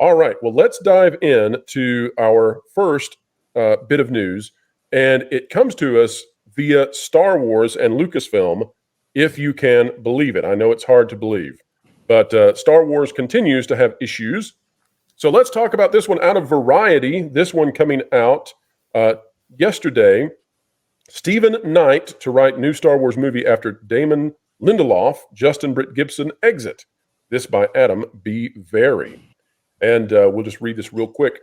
All right. Well, let's dive in to our first bit of news. And it comes to us via Star Wars and Lucasfilm, if you can believe it. I know it's hard to believe, but Star Wars continues to have issues. So let's talk about this one out of Variety. This one coming out yesterday. Stephen Knight to write new Star Wars movie after Damon Lindelof, Justin Britt Gibson exit. This by Adam B. Very. And we'll just read this real quick.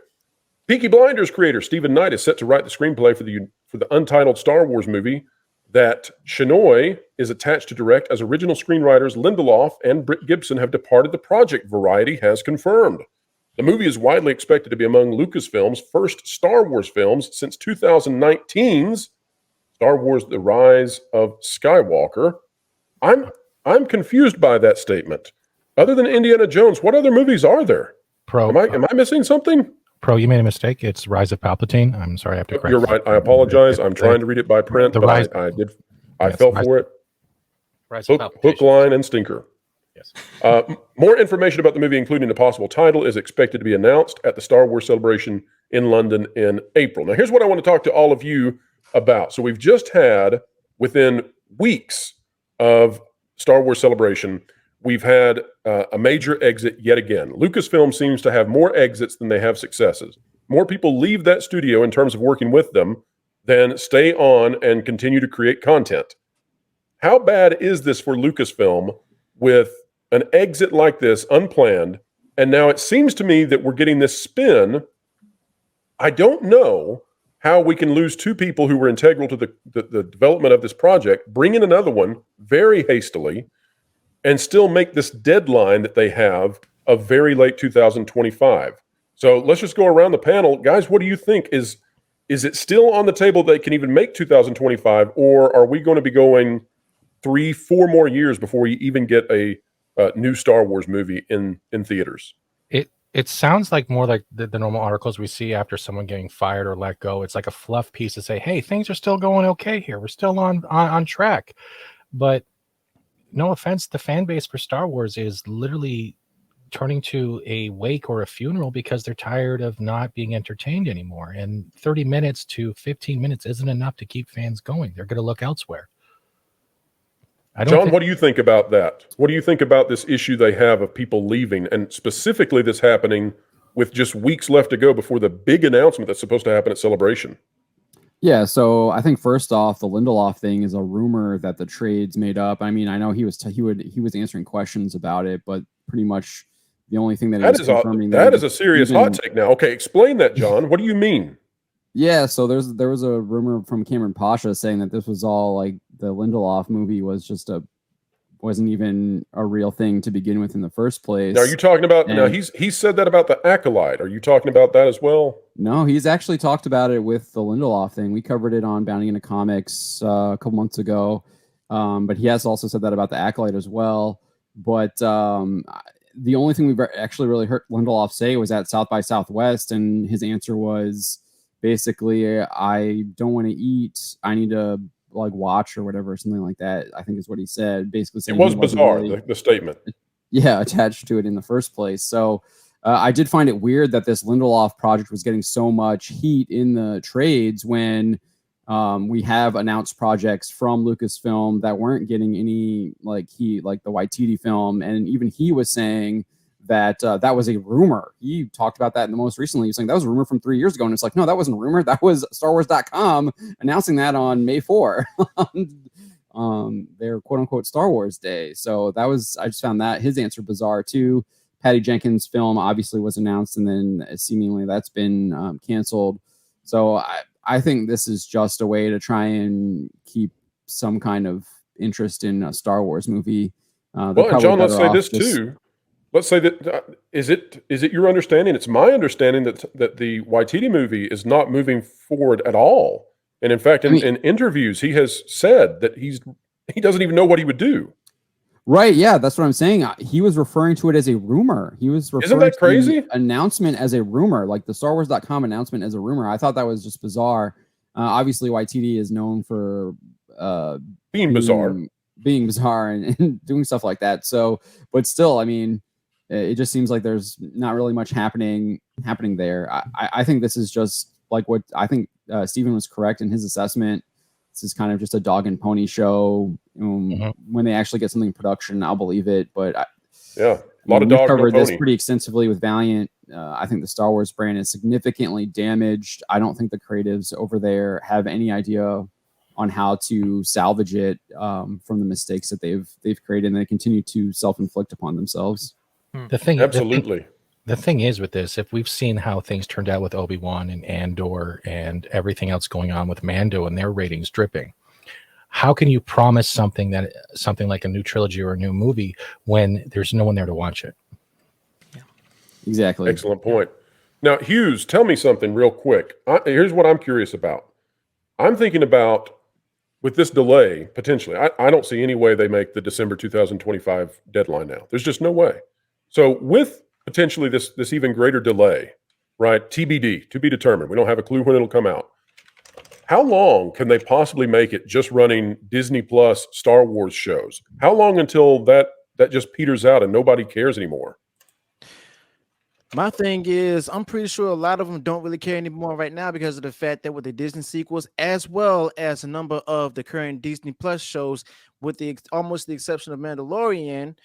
Peaky Blinders creator Stephen Knight is set to write the screenplay for the untitled Star Wars movie that Shinoy is attached to direct, as original screenwriters Lindelof and Britt Gibson have departed the project, Variety has confirmed. The movie is widely expected to be among Lucasfilm's first Star Wars films since 2019's Star Wars: The Rise of Skywalker. I'm confused by that statement. Other than Indiana Jones, what other movies are there? Am I missing something? Pro, you made a mistake. It's Rise of Palpatine. I'm sorry, I have to correct. You're right. I apologize. I'm trying to read it by print, but I fell for it. Hook, line, and stinker. Yes. More information about the movie, including the possible title, is expected to be announced at the Star Wars Celebration in London in April. Now, here's what I want to talk to all of you about. So we've just had, within weeks of Star Wars Celebration, we've had a major exit yet again. Lucasfilm seems to have more exits than they have successes. More people leave that studio in terms of working with them than stay on and continue to create content. How bad is this for Lucasfilm with an exit like this, unplanned, and now it seems to me that we're getting this spin? I don't know how we can lose two people who were integral to the development of this project, bring in another one very hastily, and still make this deadline that they have of very late 2025. So let's just go around the panel. Guys, what do you think? Is it still on the table they can even make 2025, or are we going to be going 3-4 more years before we even get a new Star Wars movie in theaters? It sounds like more like the normal articles we see after someone getting fired or let go. It's like a fluff piece to say, hey, things are still going okay here. We're still on track. But no offense, the fan base for Star Wars is literally turning to a wake or a funeral because they're tired of not being entertained anymore. And 30 minutes to 15 minutes isn't enough to keep fans going. They're going to look elsewhere. John, what do you think about that? What do you think about this issue they have of people leaving, and specifically this happening with just weeks left to go before the big announcement that's supposed to happen at Celebration? Yeah, so I think first off, the Lindelof thing is a rumor that the trade's made up. I mean, I know he was answering questions about it, but pretty much the only thing that is confirming that is a serious hot take now. Okay, explain that, John. What do you mean? Yeah, so there was a rumor from Cameron Pasha saying that this was all like the Lindelof movie wasn't even a real thing to begin with in the first place. Now, are you talking about he said that about the Acolyte? Are you talking about that as well? No, he's actually talked about it with the Lindelof thing. We covered it on Bounding into Comics a couple months ago, but he has also said that about the Acolyte as well. But the only thing we've actually really heard Lindelof say was at South by Southwest, and his answer was basically, I don't want to eat. I need to watch or whatever, something like that, I think is what he said. Basically saying it was bizarre, the statement. Yeah, attached to it in the first place. So I did find it weird that this Lindelof project was getting so much heat in the trades when we have announced projects from Lucasfilm that weren't getting any heat, like the Waititi film. And even he was saying that that was a rumor. He talked about that in the most recently. He was saying that was a rumor from 3 years ago. And it's like, no, that wasn't a rumor. That was StarWars.com announcing that on May 4, their quote unquote Star Wars day. So I just found that his answer bizarre too. Patty Jenkins' film obviously was announced, and then seemingly that's been canceled. So I think this is just a way to try and keep some kind of interest in a Star Wars movie. Well, and John, let's say this too. Let's say that is it your understanding? It's my understanding that the Waititi movie is not moving forward at all. And in fact, in interviews, he has said that he doesn't even know what he would do. Right. Yeah, that's what I'm saying. He was referring to it as a rumor. He was referring Isn't that crazy? To the announcement as a rumor, like the StarWars.com announcement as a rumor. I thought that was just bizarre. Obviously, Waititi is known for being bizarre and doing stuff like that. So, but still, I mean, it just seems like there's not really much happening there. I think this is just like what I think Stephen was correct in his assessment. This is kind of just a dog and pony show. When they actually get something in production, I'll believe it. But a lot of dogs. Covered this pretty extensively with Valiant. I think the Star Wars brand is significantly damaged. I don't think the creatives over there have any idea on how to salvage it from the mistakes that they've created, and they continue to self-inflict upon themselves. Absolutely. The thing is with this, if we've seen how things turned out with Obi-Wan and Andor and everything else going on with Mando and their ratings dripping, how can you promise something like a new trilogy or a new movie when there's no one there to watch it? Yeah. Exactly. Excellent point. Now, Hughes, tell me something real quick. Here's what I'm curious about. I'm thinking about, with this delay, potentially, I don't see any way they make the December 2025 deadline now. There's just no way. So with potentially this even greater delay, right? TBD, to be determined. We don't have a clue when it'll come out. How long can they possibly make it just running Disney Plus Star Wars shows? How long until that just peters out and nobody cares anymore? My thing is, I'm pretty sure a lot of them don't really care anymore right now because of the fact that with the Disney sequels, as well as a number of the current Disney Plus shows, with almost the exception of Mandalorian,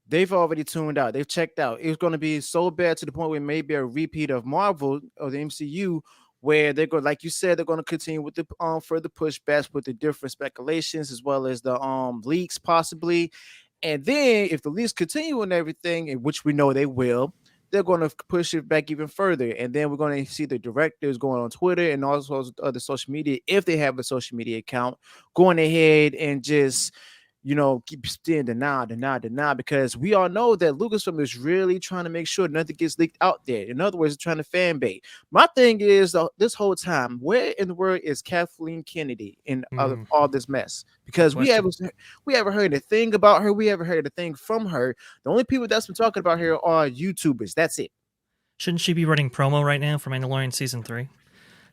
they've already tuned out. They've checked out. It's going to be so bad to the point where maybe a repeat of Marvel or the MCU, where they're going, like you said, they're going to continue with the further pushbacks with the different speculations as well as the leaks possibly. And then if the leaks continue and everything, in which we know they will, they're going to push it back even further. And then we're going to see the directors going on Twitter and also other social media, if they have a social media account, going ahead and just, keep staying deny, because we all know that Lucasfilm is really trying to make sure nothing gets leaked out there. In other words, trying to fan bait. My thing is, this whole time, where in the world is Kathleen Kennedy in all this mess? Because we haven't heard a thing about her. We haven't heard a thing from her. The only people that's been talking about her are YouTubers. That's it. Shouldn't she be running promo right now for Mandalorian season 3?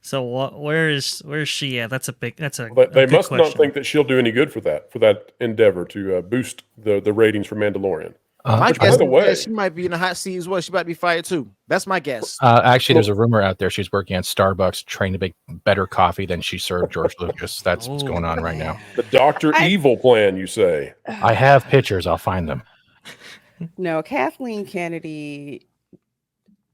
So where is she at? That's a they big must question. not think that she'll do any good for that endeavor to boost the ratings for Mandalorian. My guess is she might be in a hot seat as well. She might be fired too. That's my guess. Actually, there's a rumor out there she's working at Starbucks trying to make better coffee than she served George Lucas. That's what's going on right now. The Dr. Evil plan, you say? I have pictures. I'll find them. No, Kathleen Kennedy,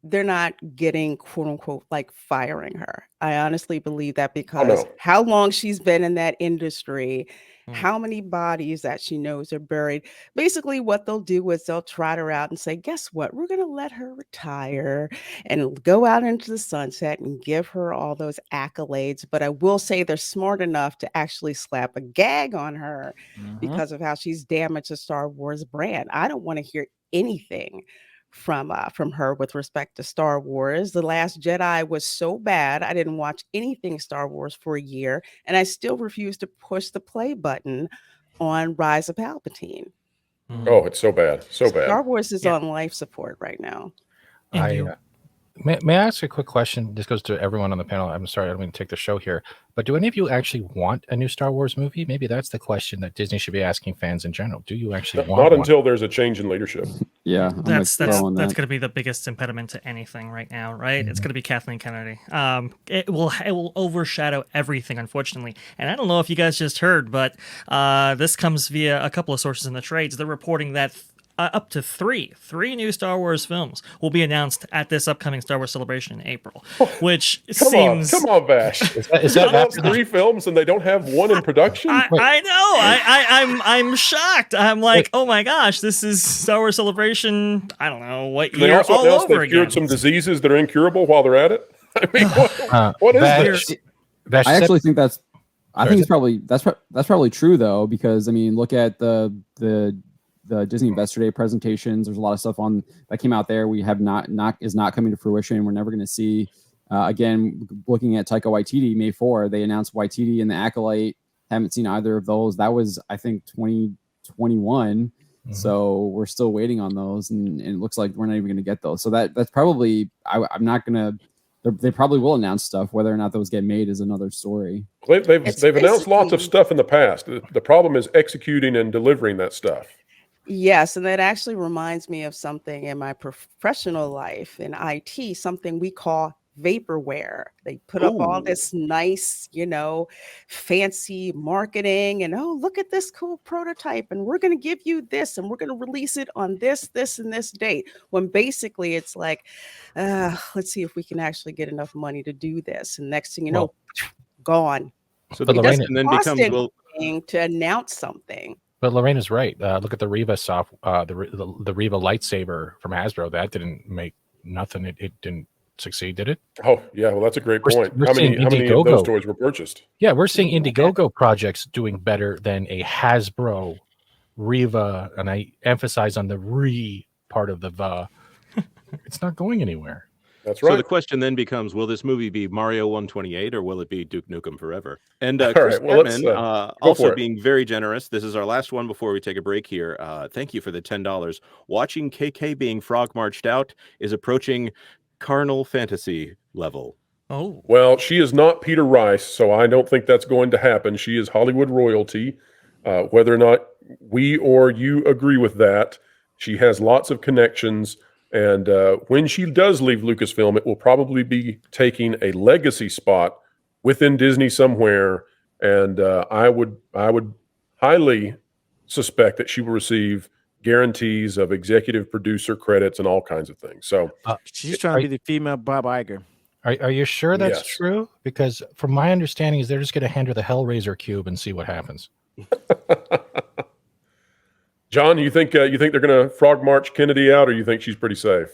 they're not getting, quote unquote, like firing her. I honestly believe that because how long she's been in that industry, how many bodies that she knows are buried. Basically, what they'll do is they'll trot her out and say, guess what? We're going to let her retire and go out into the sunset and give her all those accolades. But I will say they're smart enough to actually slap a gag on her because of how she's damaged the Star Wars brand. I don't want to hear anything from her with respect to Star Wars. The Last Jedi was so bad, I didn't watch anything Star Wars for a year, and I still refuse to push the play button on Rise of Palpatine. Oh, it's so bad. So bad. Star Wars is on life support right now. May I ask a quick question? This goes to everyone on the panel. I'm sorry, I don't mean to take the show here, but do any of you actually want a new Star Wars movie? Maybe that's the question that Disney should be asking fans in general. Do you actually want Not one? until there's a change in leadership. Yeah, that's going to be the biggest impediment to anything right now, right? It's going to be Kathleen Kennedy. It will overshadow everything, unfortunately. And I don't know if you guys just heard, but this comes via a couple of sources in the trades. They're reporting that up to three new Star Wars films will be announced at this upcoming Star Wars celebration in April, which seems... Come on, Vash. Is that 3 films and they don't have one in production? I know. I'm shocked. I'm like, oh my gosh, this is Star Wars celebration. I don't know what year. They also all announced over they again. cured some diseases that are incurable while they're at it. I mean, what is this? I actually think that's probably true though, because I mean, look at the Disney Investor Day presentations. There's a lot of stuff that came out there. We have not coming to fruition. We're never going to see. Again, looking at Taika Waititi, May 4, they announced Waititi and the Acolyte. Haven't seen either of those. That was, I think, 2021. So we're still waiting on those, and it looks like we're not even going to get those. So that's probably. I'm not going to. They probably will announce stuff. Whether or not those get made is another story. They've announced lots of stuff in the past. The problem is executing and delivering that stuff. Yes, and that actually reminds me of something in my professional life in IT, something we call vaporware. They put up all Ooh. this nice, fancy marketing and, oh, look at this cool prototype and we're going to give you this and we're going to release it on this, and this date. When basically it's like, let's see if we can actually get enough money to do this. And next thing you know, gone. So But the Lorraine, question then Cost becomes, well, anything to announce something. but Lorraine is right. Look at the Riva the Riva lightsaber from Hasbro. That didn't make nothing. It didn't succeed, did it? Oh, yeah. Well, that's a great point. We're How many seeing of those Indiegogo. toys were purchased? Yeah, we're seeing Indiegogo projects doing better than a Hasbro Riva, and I emphasize on the re part of the va. It's not going anywhere. That's so right. the question then becomes, will this movie be Mario 128 or will it be Duke Nukem Forever? And All Chris right, well, let's, Chapman, go also for it. being very generous. This is our last one before we take a break here. Thank you for the $10. Watching KK being frog marched out is approaching carnal fantasy level. Oh, Well, she is not Peter Rice, so I don't think that's going to happen. She is Hollywood royalty. Whether or not we or you agree with that, she has lots of connections. And when she does leave Lucasfilm, it will probably be taking a legacy spot within Disney somewhere. And I would highly suspect that she will receive guarantees of executive producer credits and all kinds of things. So She's trying to be the female Bob Iger. Are you sure that's Yes. true? Because from my understanding is they're just going to hand her the Hellraiser cube and see what happens. John, you think they're going to frog march Kennedy out, or you think she's pretty safe?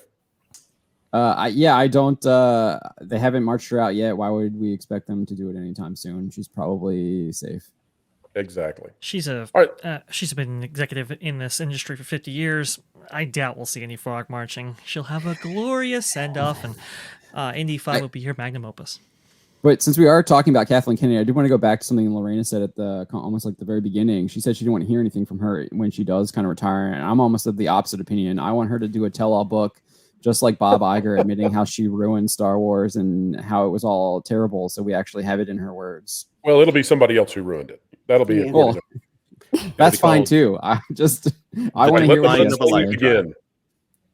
I don't. They haven't marched her out yet. Why would we expect them to do it anytime soon? She's probably safe. Exactly. she's All right. she's been an executive in this industry for 50 years. I doubt we'll see any frog marching. She'll have a glorious send off, and Indy 5 will be her magnum opus. But since we are talking about Kathleen Kennedy, I do want to go back to something Lorena said at the almost like the very beginning. She said she didn't want to hear anything from her when she does kind of retire. And I'm almost of the opposite opinion. I want her to do a tell-all book, just like Bob Iger admitting how she ruined Star Wars and how it was all terrible. So we actually have it in her words. Well, it'll be somebody else who ruined it. That'll be it. Well, that's fine too. I want to hear what she has to say. Again.